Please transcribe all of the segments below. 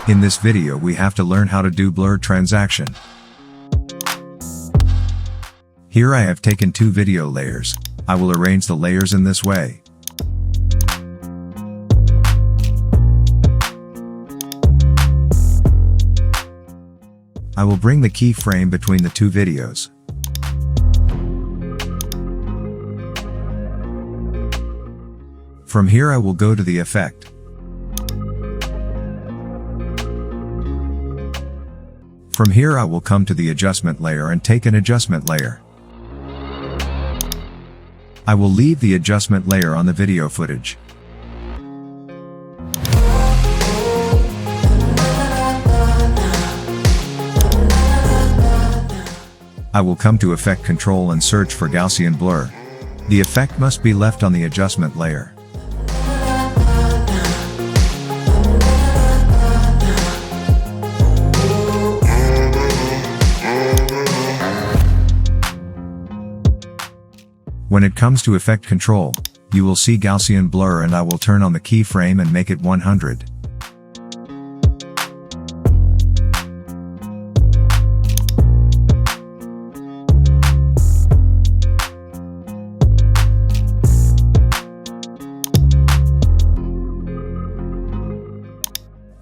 In this video we have to learn how to do blur transaction. Here I have taken 2 video layers. I will arrange the layers in this way. I will bring the keyframe between the 2 videos. From here I will go to the effect. From here I will come to the adjustment layer and take an adjustment layer. I will leave the adjustment layer on the video footage. I will come to Effect Control and search for Gaussian Blur. The effect must be left on the adjustment layer. When it comes to Effect Control, you will see Gaussian Blur and I will turn on the keyframe and make it 100.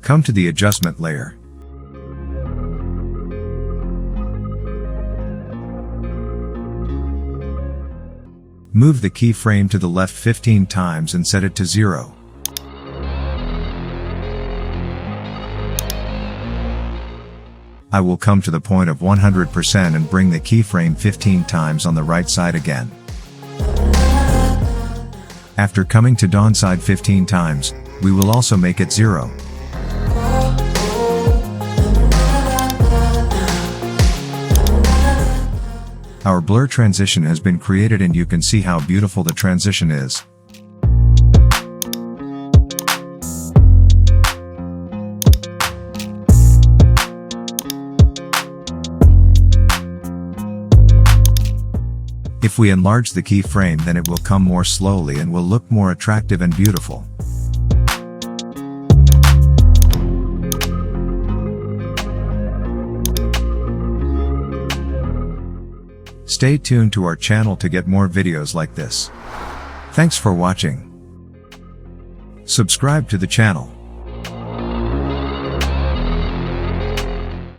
Come to the adjustment layer. Move the keyframe to the left 15 times and set it to 0. I will come to the point of 100% and bring the keyframe 15 times on the right side again. After coming to downside 15 times, we will also make it 0. Our blur transition has been created and you can see how beautiful the transition is. If we enlarge the keyframe, then it will come more slowly and will look more attractive and beautiful. Stay tuned to our channel to get more videos like this. Thanks for watching. Subscribe to the channel.